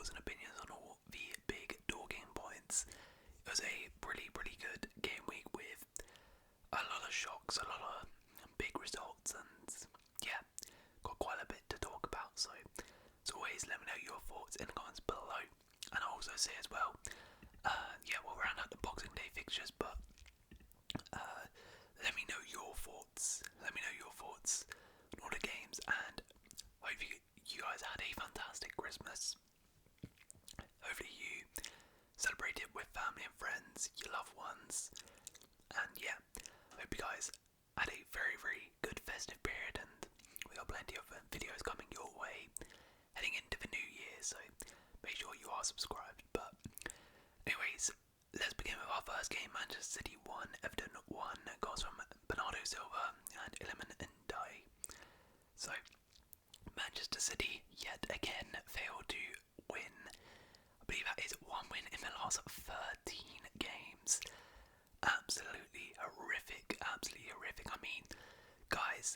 thoughts and opinions on all the big talking points. It was a pretty good game week with a lot of shocks, a lot of big results, and yeah, got quite a bit to talk about. So as always, let me know your thoughts in the comments below. And I'll also say as well, we'll round out the Boxing Day fixtures, but let me know your thoughts. Let me know your thoughts on all the games, and hope you guys had a fantastic Christmas. Hopefully you celebrated with family and friends, your loved ones, and yeah, hope you guys had a very good festive period, and we got plenty of videos coming your way heading into the new year, so make sure you are subscribed. But anyways, let's begin with our first game. Manchester City 1, Everton 1, goals from Bernardo Silva and Iliman Ndiaye. So Manchester City yet again failed to win. I believe that is one win in the last 13 games. Absolutely horrific, I mean, guys,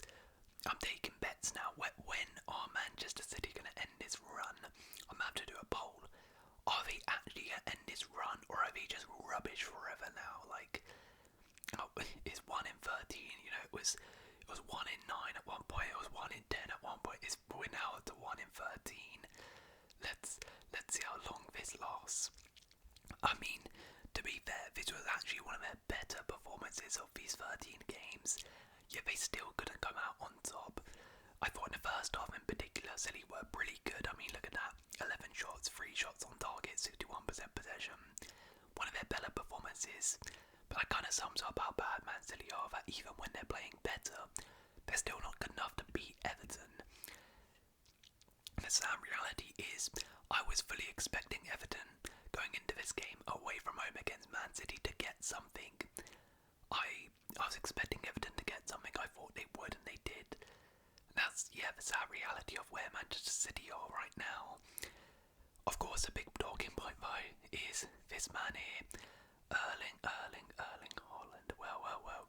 I'm taking bets now. When are Manchester City going to end this run? I'm going to have to do a poll. Are they actually going to end this run, or are they just rubbish forever now? Like, it's 1 in 13, you know, it was 1 in 9 at one point, it was 1 in 10 at one point, we're now at 1 in 13. Let's see how long this lasts. I mean, to be fair, this was actually one of their better performances of these 13 games, yet they still couldn't come out on top. I thought in the first half in particular, City were pretty good. I mean, look at that, 11 shots, 3 shots on target, 61% possession, one of their better performances. But that kind of sums up how bad Man City are, that even when they're playing better, they're still not good enough to beat Everton. The sad reality is, I was fully expecting Everton going into this game away from home against Man City to get something. I was expecting Everton to get something. I thought they would, and they did. That's the sad reality of where Manchester City are right now. Of course, the big talking point though is this man here, Erling Haaland. Well.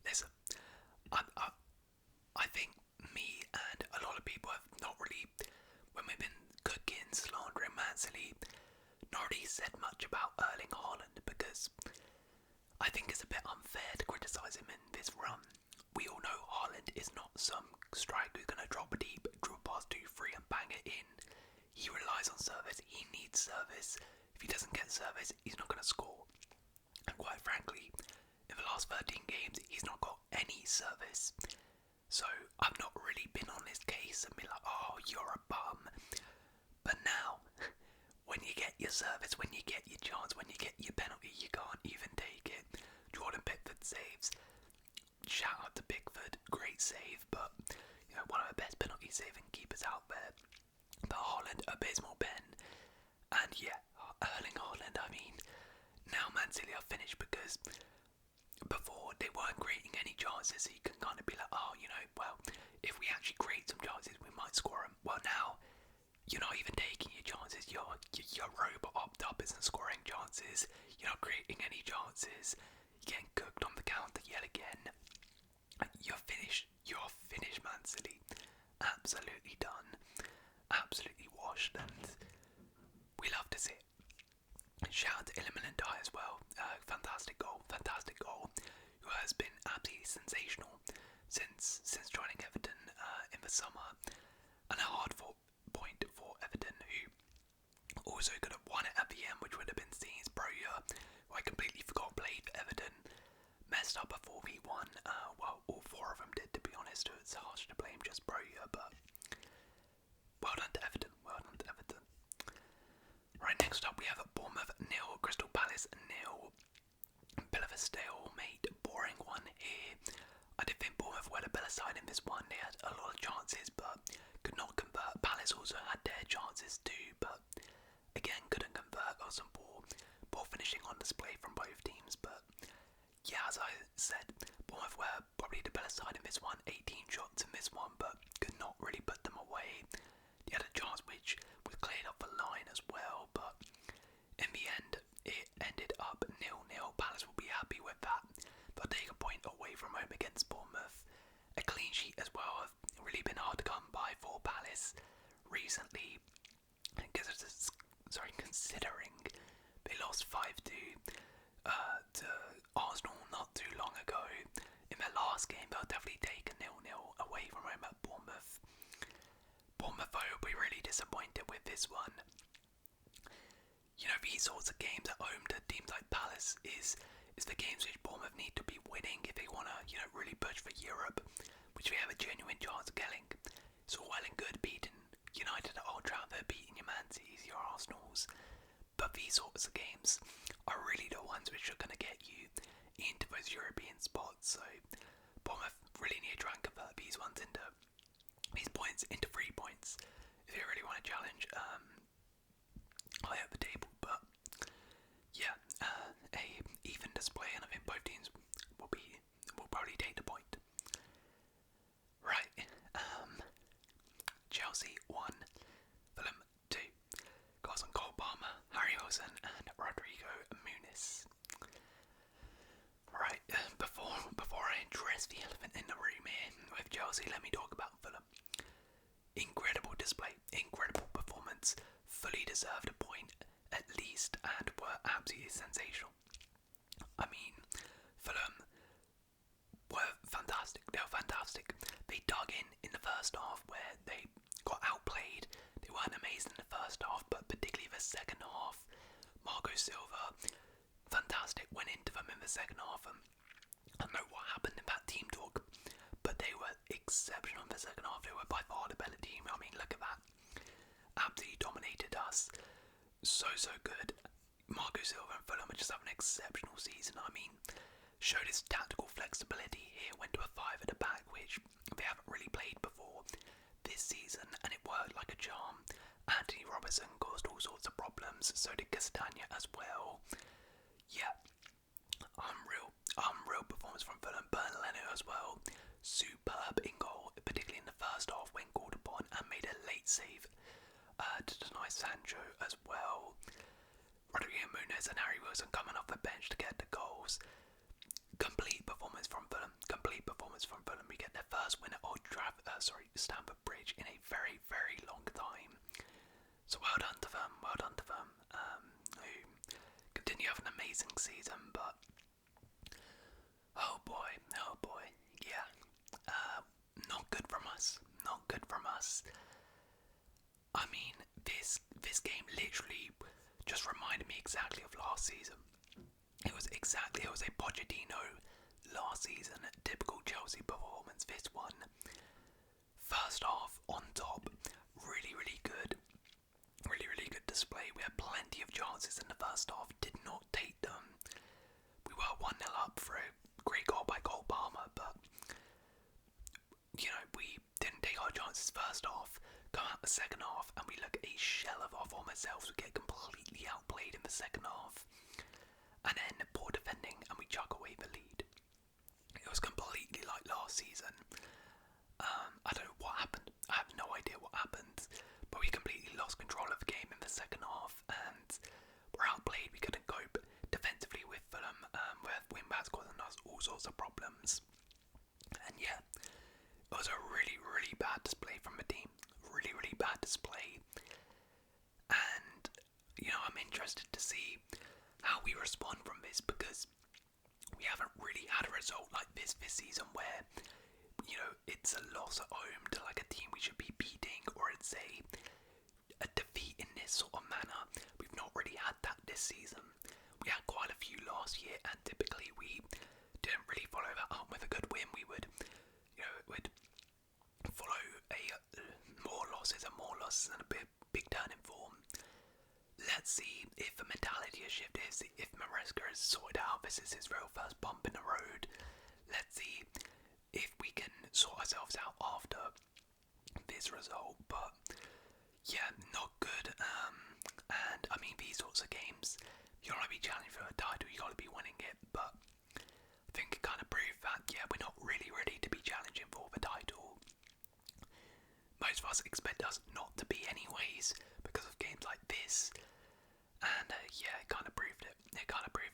Listen, I think me and a lot of people have not really, when we've been cooking, slandering Man City, not really said much about Erling Haaland, because I think it's a bit unfair to criticise him in this run. We all know Haaland is not some striker who's going to drop deep, draw past 2-3 and bang it in. He relies on service, he needs service. If he doesn't get service, he's not going to score. And quite frankly, in the last 13 games, he's not got any service. So I've not really been on his case and been like, oh, you're a bum. But now, when you get your service, when you get your chance, when you get your penalty, you can't even take it. Jordan Pickford saves. Shout out to Pickford, great save, but you know, one of the best penalty saving keepers out there. But Haaland, abysmal pen. And yeah, Erling Haaland, I mean, now Man City are finished, because before they weren't creating any chances, so you can kind of be like, oh, you know, well, if we actually create some chances, we might score them. Well, now, you're not even taking your chances, your robot up isn't scoring chances, you're not creating any chances, you're getting cooked on the counter yet again. You're finished, Man City. Absolutely done, absolutely washed, and we love to see it. Shout out to Iliman Ndiaye as well. Fantastic goal, who has been absolutely sensational since joining Everton in the summer, and a hard point for Everton, who also could have won it at the end, which would have been Steens Broja, who I completely forgot played for Everton, messed up a 4v1. Well, all 4 of them did, to be honest. It's harsh to blame just Broja, but well done to Everton. Right, next up we have Bournemouth 0, Crystal Palace 0. Bit of a stalemate, boring one here. I did think Bournemouth were the better side in this one. They had a lot of chances, but could not convert. Palace also had their chances too, but again couldn't convert. There was some poor finishing on display from both teams. But yeah, as I said, Bournemouth were probably the better side in this one. 18 shots in this one, but could not really put them away. They had a chance which was cleared up the line as well, but in the end it ended up 0-0. Palace will be happy with that. They'll take a point away from home against Bournemouth. A clean sheet as well have really been hard to come by for Palace recently, because considering they lost 5-2 to Arsenal not too long ago. In their last game, they'll definitely take a 0-0 away from home at Bournemouth. Bournemouth will be really disappointed with this one. You know, these sorts of games at home to teams like Palace is the games which Bournemouth need to be winning if they want to, you know, really push for Europe, which they have a genuine chance of getting. It's all well and good beating United at Old Trafford, beating your Man Cities, your Arsenals, but these sorts of games are really the ones which are going to get you into those European spots. So Bournemouth really need to try and convert these points into 3 points if they really want to challenge high up the table. But yeah, a even display, and I think both teams will probably take the point. Right, Chelsea 1, Fulham 2. Goals on Cole Palmer, Harry Wilson, and Rodrigo Muniz. Right, before I address the elephant in the room here with Chelsea, let me talk about Fulham. Incredible display, incredible performance, fully deserved a point at least, and were absolutely sensational. I mean, Fulham were fantastic. They were fantastic. They dug in the first half where they got outplayed. They weren't amazing in the first half, but particularly the second half. Marco Silva, fantastic, went into them in the second half. And I don't know what happened in that team talk, but they were exceptional in the second half. They were by far the better team. I mean, look at that. Absolutely dominated us. So good. Marco Silva and Fulham are just having an exceptional season. I mean, showed his tactical flexibility here, went to a 5 at the back, which they haven't really played before this season, and it worked like a charm. Anthony Robertson caused all sorts of problems, so did Castagna as well. Yeah, unreal performance from Fulham. Bernard Leno as well, superb in goal, particularly in the first half when called upon, and made a late save to deny Sancho as well. Rodrigo Muniz and Harry Wilson coming off the bench to get the goals. Complete performance from Fulham. We get their first win at Stamford Bridge in a very, very long time. So well done to them. Who continue having an amazing season, but oh boy, yeah, not good from us. I mean, this game literally just reminded me exactly of last season. It was a Pochettino last season, typical Chelsea performance. This one, first half on top, really good display. We had plenty of chances in the first half, did not take them. We were 1-0 up for a great goal by Cole Palmer, but you know, we didn't take our chances first half, come out the second half, and we look a shell of our former selves. We get completely outplayed in the second half, and then poor defending, and we chuck away the lead. It was completely like last season. I don't know what happened. I have no idea what happened, but we completely lost control of the game in the second half, and we're outplayed. We couldn't cope defensively with Fulham, with wing-backs causing us all sorts of problems. And yeah, it was a really bad display from the team. Really bad display. And, you know, I'm interested to see how we respond from this, because we haven't really had a result like this season where, you know, it's a loss at home to like a team we should be beating, or it's a defeat in this sort of manner. We've not really had that this season. We had quite a few last year, and typically we didn't really follow that up with a good win. We would, you know, it would follow more losses and a big turn in form. Let's see if the mentality has shifted, if Maresca has sorted out. This is his real first bump in the road. Let's see if we can sort ourselves out after this result. But yeah, not good. And I mean, these sorts of games, you don't want to be challenging for a title, you got to be winning it. But I think it kind of proved that, yeah, we're not really ready to be challenging for the title. Most of us expect us not to be anyways, because of games like this. And yeah, it kind of proved it.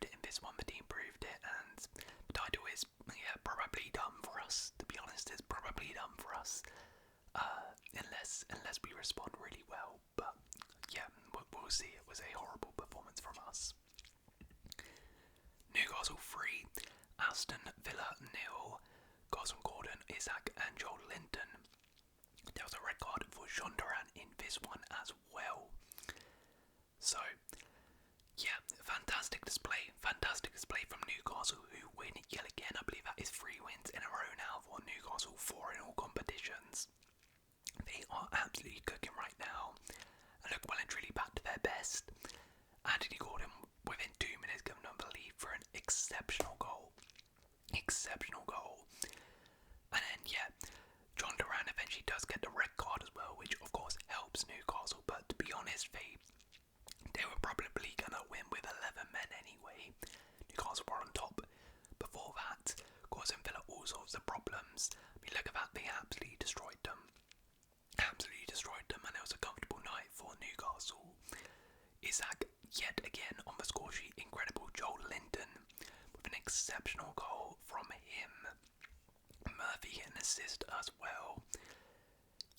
In this one. The team proved it, and the title is probably done for us. To be honest, it's probably done for us, unless we respond really well. But yeah, we'll see. It was a horrible Aston Villa 0. Goals from Gordon, Isaac and Joel Linton. There was a red card for Jean Duran in this one as well. So, yeah, fantastic display from Newcastle, who win yet again. I believe that is 3 wins in a row now for Newcastle, 4 in all competitions. They are absolutely cooking right now and look well and truly back to their best. Anthony Gordon, within 2 minutes, given them the lead for an exceptional goal. And then, yeah, John Duran eventually does get the red card as well, which of course helps Newcastle, but to be honest, they were probably going to win with 11 men anyway. Newcastle were on top. Before that, causing Villa all sorts of problems. I mean, look at that, they absolutely destroyed them. And it was a comfortable night for Newcastle. Isaac, yet again on the score sheet, incredible. Joel Linton with an exceptional goal from him. Murphy hit an assist as well.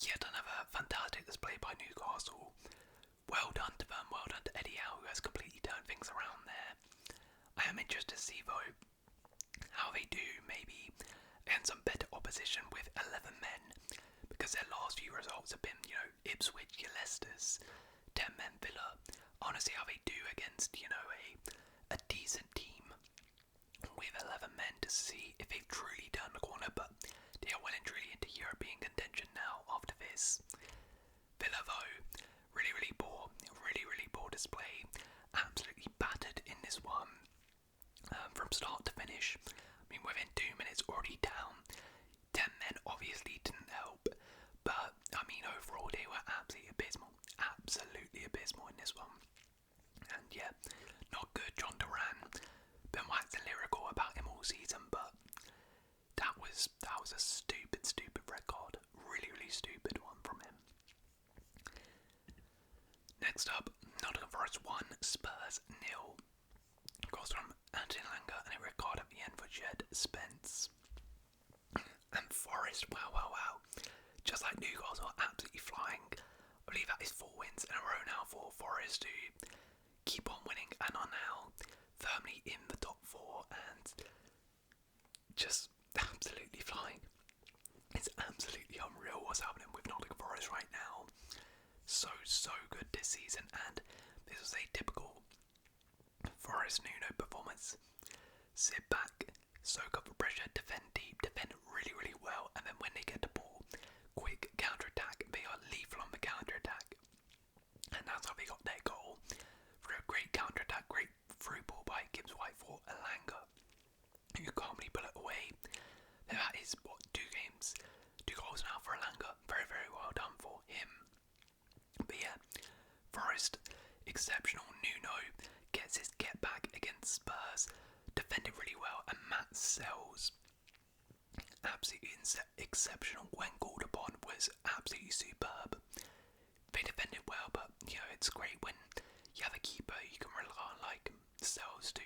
Yet another fantastic display by Newcastle. Well done to them, well done to Eddie Howe, who has completely turned things around there. I am interested to see though how they do maybe against some better opposition with 11 men, because their last few results have been, Ipswich, your Leicesters, 10 men Villa. I want to see how they do against, a decent team with 11 men to see if they've truly turned the corner, but they are well and truly into European contention now after this. Villa though, really poor display, absolutely battered in this one, from start to finish. I mean, within 2 minutes already down, 10 men obviously didn't help, but I mean overall they were absolutely abysmal in this one. And yeah, not good. John Duran, been waxed lyrical about him all season, but that was a stupid red card. Really stupid one from him. Next up, Nottingham Forest 1, Spurs 0. Goals from Anthony Langer and a red card at the end for Jed Spence. And Forest, wow. Just like Newcastle, absolutely flying. I believe that is 4 wins in a row now for Forest, who keep on winning and are now firmly in the top 4 and just absolutely flying. It's absolutely unreal what's happening with Nottingham Forest right now. So good this season, and this was a typical Forest Nuno performance. Sit back, soak up the pressure, defend deep, defend really well, and then when they get the ball, quick counter-attack. They are lethal on the counter-attack, and that's how they got their goal. For a great counter-attack, great through ball by Gibbs White for Elanga, who calmly put it away. That is, 2 goals now for Elanga. Very well done for him. But yeah, Forest, exceptional. Nuno gets his get back against Spurs, defended really well, and Matt Sells, absolutely exceptional when called upon, was absolutely superb. They defended well, but it's great when you have a keeper you can rely on like Sells to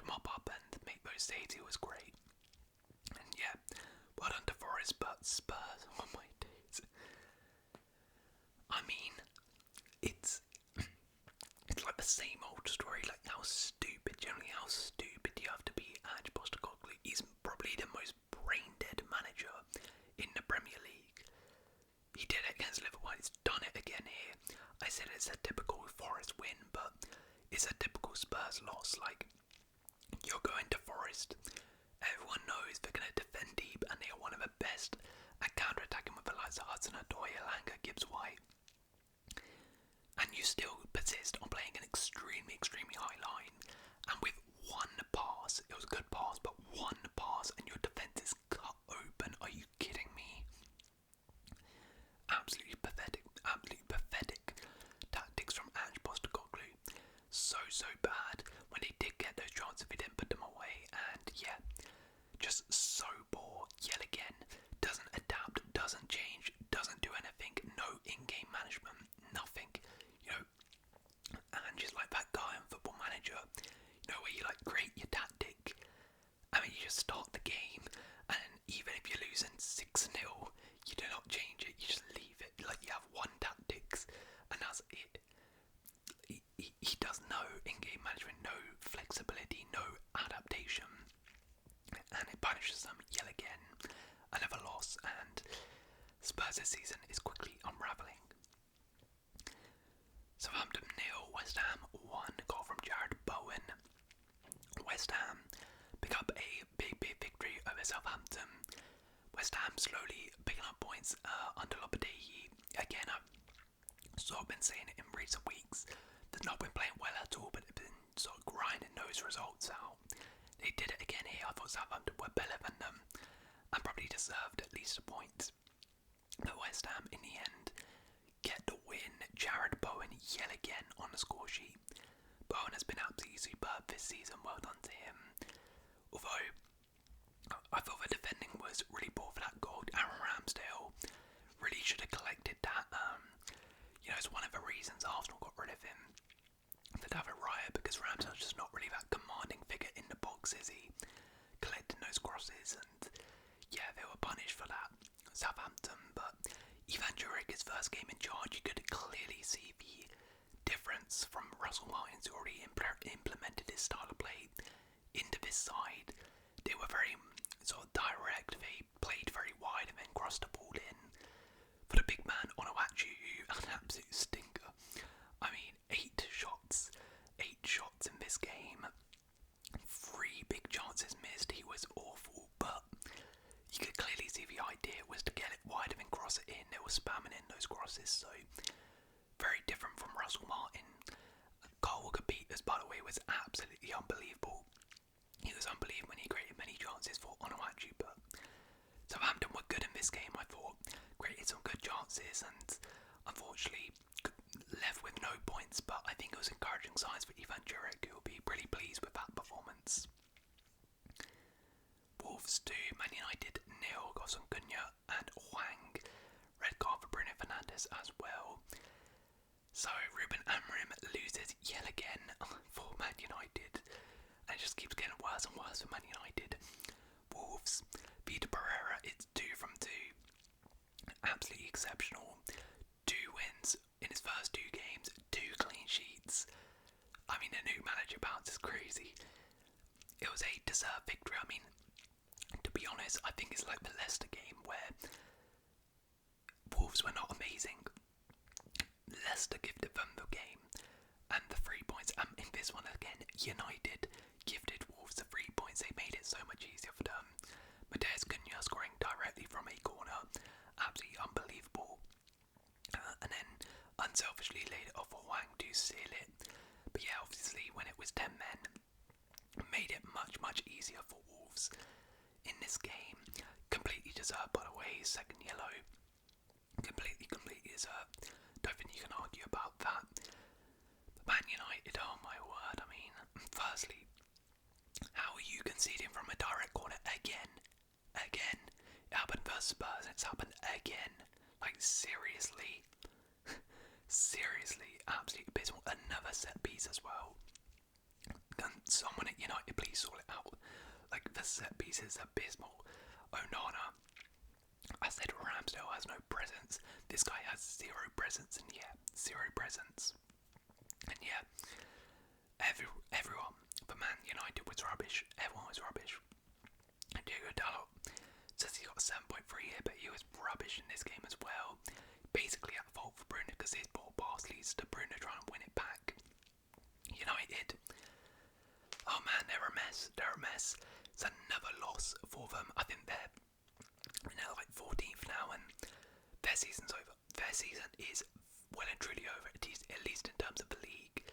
mop up and make those saves. It was great. And yeah, well done to Forest, but Spurs, oh my days. I mean, it's like the same old story, like how stupid you have to be. Ange Postecoglou is probably the most brain-dead manager in the Premier League. He did it against Liverpool, he's done it again here. I said it's a typical Forest win, but it's a typical Spurs loss. Like, you're going to Forest, everyone knows they're going to defend deep, and they are one of the best at counter-attacking with the likes of Hudson-Odoi, Elanga, Gibbs White. And you still persist on playing an extremely high line, and with one pass, it was a good pass, but one pass and your defence is cut open. Are you kidding me? Absolutely pathetic tactics from Ange Postecoglou. So bad. When they did get those chances, they didn't put them away, and yeah, just so poor yet again. Doesn't adapt, doesn't change, doesn't do anything. No in-game management, nothing. And just like that guy on Football Manager, where you like create your tactic, I mean, you just start the game, and even if you're losing 6-0, you do not change it, you just leave it. Like, you have one tactics, and that's it. He does no in-game management, no flexibility, no adaptation. and Spurs' season is quickly unravelling. Southampton 0, West Ham 1, goal from Jared Bowen. West Ham pick up a big victory over Southampton. West Ham slowly picking up points under Lopetegui. Again, I've sort of been saying it in recent weeks. They've not been playing well at all, but they've been sort of grinding those results out. They did it again here. I thought Southampton were better than them and probably deserved at least a point. But West Ham, in the end, get the win. Jared Bowen yet again on the score sheet. Bowen has been absolutely superb this season. Well done to him. Although I thought the defending was really poor for that goal. Aaron Ramsdale really should have collected that. It's one of the reasons Arsenal got rid of him for David Raya, because Ramsdale's just not really that commanding figure in the box, is he? Collecting those crosses, and yeah, they were punished for that. Southampton, but Ivan Juric, his first game in charge, you could clearly see the difference from Russell Martin's who already implemented his style of play into this side. They were very sort of direct, they played very wide and then crossed the ball in. For the big man on Owachu, an absolute stinker. I mean, 8 shots in this game, 3 big chances missed. He was awful, but you could clearly see the idea was to get it wide and then cross it in. They were spamming in those crosses, so very different from Russell Martin. Carl Walker-Peters, by the way, was absolutely unbelievable. He was unbelievable when he created many chances for Onuachu, but Southampton were good in this game, I thought. Created some good chances and unfortunately left with no points, but I think it was encouraging signs for Ivan Juric, who will be really pleased with that performance. Wolves 2, Man United 0, got some Cunha and Hwang. Red card for Bruno Fernandes as well. So Ruben Amorim loses yet again for Man United, and it just keeps getting worse and worse for Man United. Wolves, Vitor Pereira, it's 2 from 2. Absolutely exceptional. 2 wins in his first 2 games, 2 clean sheets. I mean, a new manager bounce is crazy. It was a deserved victory. I mean, to be honest, I think it's like the Leicester game where Wolves were not amazing. Leicester gifted them the game and the 3 points. In this one again, United gifted Wolves the 3 points. They made it so much easier for them. Mateus Cunha scoring directly from a corner, absolutely unbelievable. And then unselfishly laid it off for Hwang to seal it. But yeah, obviously when it was 10 men, made it much easier for Wolves in this game. Completely deserved, by the way, second yellow. Completely deserved. Don't think you can argue about that. But Man United, oh my word, I mean, firstly, how are you conceding from a direct corner again? It happened versus Spurs, it's happened again. Like, seriously, absolutely abysmal. Another set piece as well. Can someone at United please sort it out? Like, the set piece is abysmal. Onana, I said Ramsdale has no presence. This guy has 0 presence, and yeah, 0 presence. And yeah, everyone for Man United was rubbish. Everyone was rubbish. Diego Dalot says he got a 7.3 here, but he was rubbish in this game as well. Basically at fault for Bruno, because his ball pass leads to Bruno trying to win it back. United, oh man, they're a mess. It's another loss for them. I think they're like 14th now, and their season's over. Their season is well and truly over, at least in terms of the league.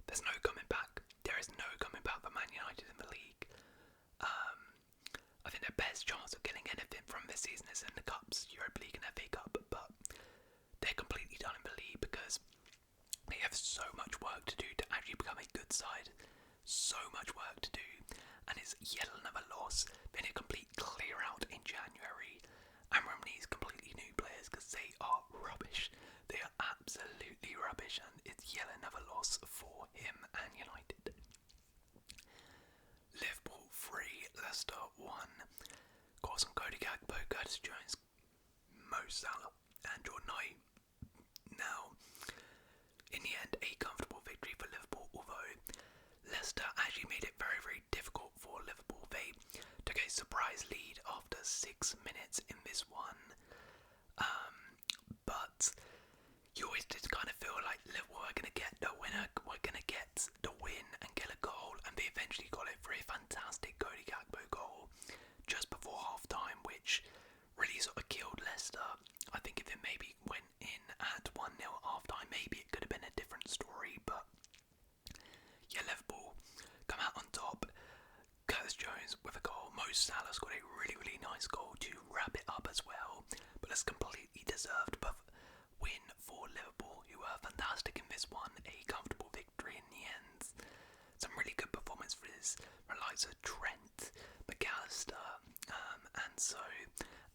There's no coming back. There is no coming back for Man United in the league. I think their best chance of getting anything from this season is in the Cups, Europa League and FA Cup, but they're completely done in the league because they have so much work to do to actually become a good side. So much work to do, and it's yet another loss. Then a complete clear out in January. Amram needs completely new players because they are rubbish. They are absolutely rubbish, and it's yet another loss for him and United. Liverpool 3, Leicester 1. Got some Cody Gakpo, Curtis Jones, Mo Salah, and Jordan Knight. Now, in the end, a comfortable victory for Liverpool, although Leicester actually made it very difficult for Liverpool. They took a surprise lead after 6 minutes in this one. you always did kind of feel like Liverpool were going to get the winner, were going to get the win and get a goal, and they eventually got it for a fantastic Cody Gakpo goal just before half time, which really sort of killed Leicester. I think if it maybe went in at 1-0 at half time, maybe it could have been a different story, but yeah, Liverpool come out on top. Curtis Jones with a goal. Mo Salah scored a really, really nice goal to wrap it up as well, but it's completely deserved win for Liverpool, who were fantastic in this one. A comfortable victory in the end. Some really good performances from likes of Trent, McAllister, and so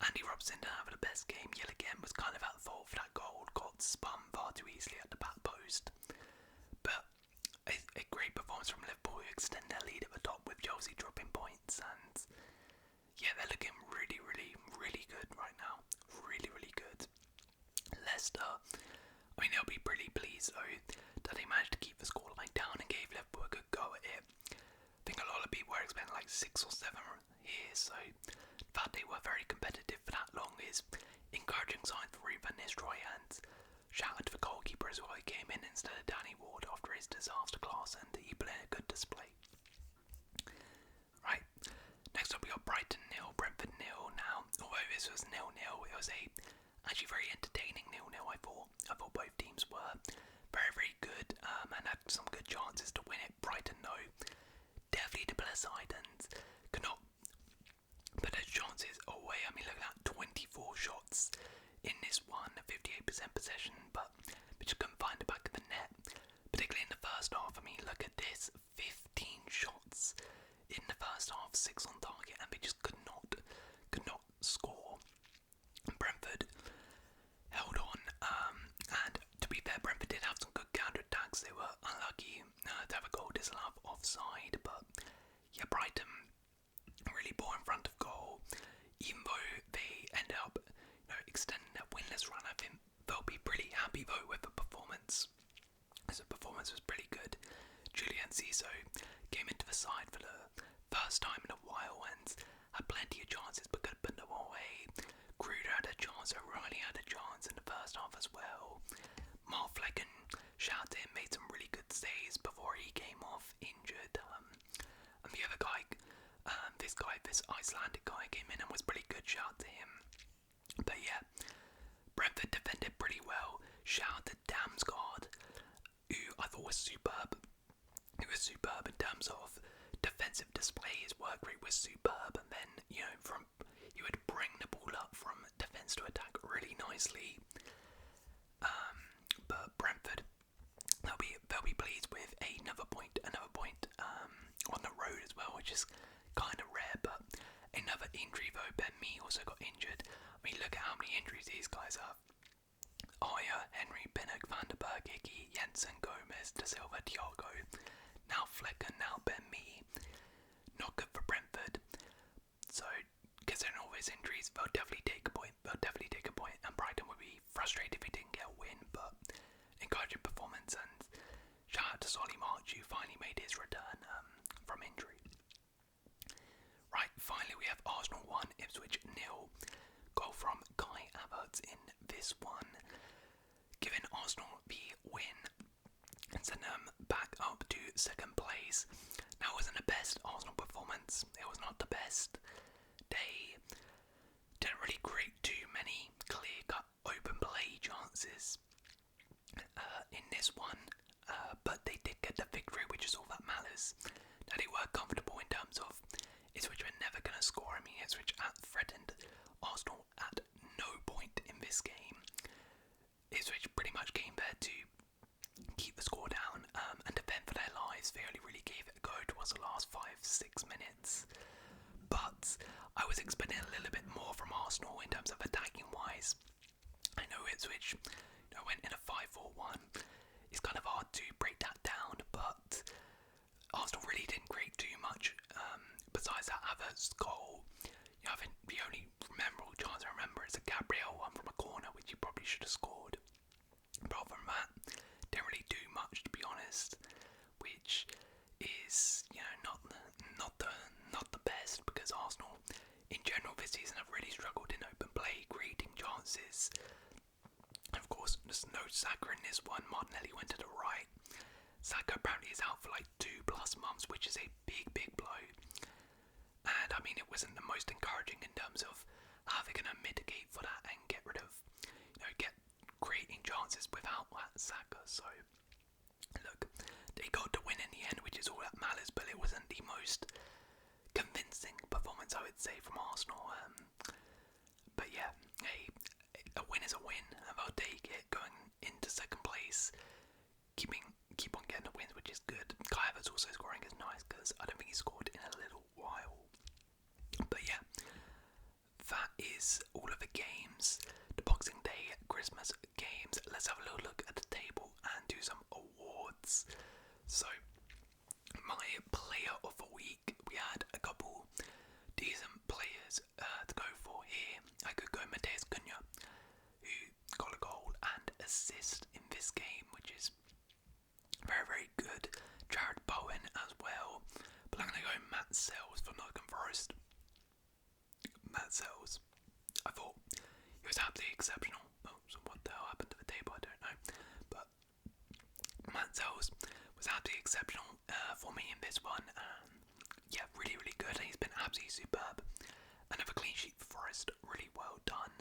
Andy Robson didn't have the best game yet again, was kind of at fault for that goal, got spun far too easily at the back post. But a great performance from Liverpool, who extend their lead at the top with Chelsea dropping points, and yeah, they're looking really, really, really good right now. Really, really good. Leicester, I mean, they'll be pretty pleased though that they managed to keep the scoreline down and gave Liverpool a good go at it. I think a lot of people were expecting like 6 or 7 here, so the fact they were very competitive for that long is encouraging sign for Ruben Nistelrooy, and shout out to the goalkeeper as well. He came in instead of Danny Ward after his disaster class, and he played a good display. Right, next up we got Brighton 0, Brentford 0. Now, although this was 0-0, it was actually very entertaining 0-0. I thought both teams were very, very good and had some good chances to win it. Brighton, though, definitely the better side and could not put those chances away. I mean, look at that, 24 shots in this one, 58% possession, but we just couldn't find the back of the net, particularly in the first half. I mean, look at this, 15 shots in the first half, 6 on target, and we just could not score. Brentford held on, and to be fair, Brentford did have some good counter-attacks. They were unlucky to have a goal disallowed offside, but yeah, Brighton really bore in front of goal, even though they ended up extending their winless run. I think they'll be pretty happy though with the performance, as the performance was pretty good. Julian Ciso came into the side for the first time in a while and had plenty of chances but could put them away. Kruder had a chance, O'Reilly had a chance in the first half as well. Mark Flecken, shout out to him, made some really good saves before he came off injured. And the other guy, this Icelandic guy came in and was pretty good, shout out to him. But yeah, Brentford defended pretty well. Shout out to Damsgaard, who I thought was superb. He was superb in terms of defensive display. His work rate was superb, and then he would bring the ball up from defence to attack really nicely. But Brentford, they'll be pleased with another point on the road as well, which is kind of rare. But another injury though. Ben Mee also got injured. I mean, look at how many injuries these guys have. Aya, Henry, Pinnock, Van der Berg, Hickey, Jensen, Gomez, De Silva, Thiago, now Flecken, now Ben Mee. Not good for Brentford. So, considering all these injuries, they'll definitely take a point. And Brighton would be frustrated if he didn't get a win, but encouraging performance, and shout out to Solly March, who finally made his return from injury. Right, finally we have Arsenal 1, Ipswich 0. Goal from Kai Havertz in this one, giving Arsenal the win and send them back up to second place. Now, it wasn't the best Arsenal performance. It was not the best. They didn't really create too many clear-cut open play chances in this one, but they did get the victory, which is all that matters. Now, they were comfortable in terms of Ipswich were never going to score. I mean, Ipswich threatened Arsenal at no point in this game. Ipswich pretty much came there to keep the score down and defend for their lives. They only really gave it a go towards the last 5-6 minutes. But I was expecting a little bit more from Arsenal in terms of attacking wise. I know Ipswich went in a 5-4-1. It's kind of hard to break that down, but Arsenal really didn't create too much. Besides that Havertz goal, I think the only memorable chance I remember is a Gabriel one from a corner, which he probably should have scored. Apart from that, didn't really do much, to be honest, which is not the best, because Arsenal in general this season have really struggled in open play, creating chances. And of course, There's no Saka in this one. Martinelli went to the right. Saka apparently is out for like 2+ months, which is a big blow. And I mean, it wasn't the most encouraging in terms of how they're going to mitigate for that and get rid of, get creating chances without Saka. So, look, they got to win in the end, which is all that matters, but it wasn't the most convincing performance, I would say, from Arsenal. But yeah, a win is a win, and they'll take it going into second place. Keep on getting the wins, which is good. Kai Havertz also scoring is nice because I don't think he scored in a little while. But yeah, that is all of the games, the Boxing Day, Christmas games. Let's have a little look at the table and do some awards. So, my player of the week, we had a couple decent players to go for here. I could go Matheus Cunha, who got a goal and assist in this game, which is very good. Jared Bowen as well, but I'm going to go Matt Sells for Nottingham Forest. Matt Sells, I thought he was absolutely exceptional. So what the hell happened to the table, I don't know. But Matt Sells was absolutely exceptional for me in this one. Yeah, really good. He's been absolutely superb. Another clean sheet for Forest, really well done.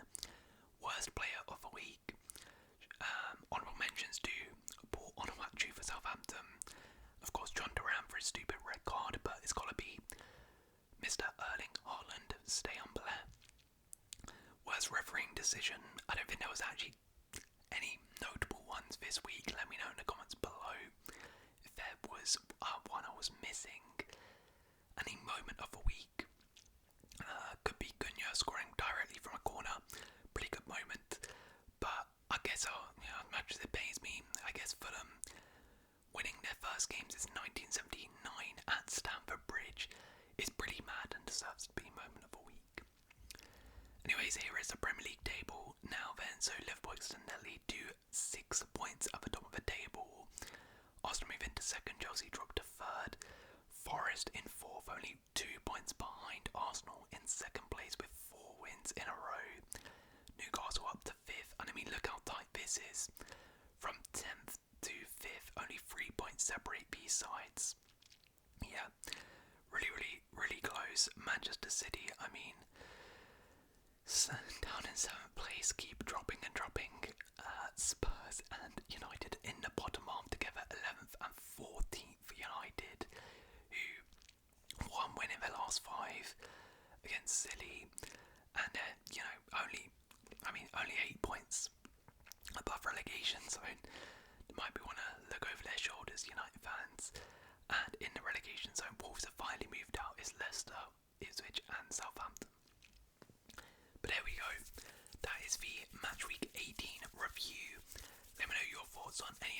Worst player of the week. Honourable mentions to Paul Onuachu for Southampton. Of course, John Duran for his stupid red card, but it's got to be Mr. Erling Haaland. Stay on Blair. Worst refereeing decision. I don't think there was actually any notable ones this week. Let me know in the comments below if there was one I was missing. Any moment of the week. Could be Cunha scoring directly from a corner. Pretty good moment. But I guess, as much as it pains me, I guess Fulham winning their first game since 1979 at Stamford Bridge is pretty mad and deserves to be moment of the week. Anyways, here is the Premier League table now then. So Liverpool extend their lead to 6 points at the top of the table. Arsenal move into second, Chelsea drop to third. Forest in fourth, only 2 points behind Arsenal in second place with 4 wins in a row. Newcastle up to 5th, and I mean, look how tight this is. From 10th to 5th, only 3 points separate these sides. Yeah, really close. Manchester City, I mean, down in 7th place, keep dropping. Spurs and United in the bottom half together, 11th and 14th for United, who won win in their last 5 against City, and only 8 points above relegation, so they might be want to look over their shoulders, United fans. And in the relegation zone, Wolves have finally moved out. It's Leicester, Ipswich and Southampton. But there we go. That is the match week 18 review. Let me know your thoughts on any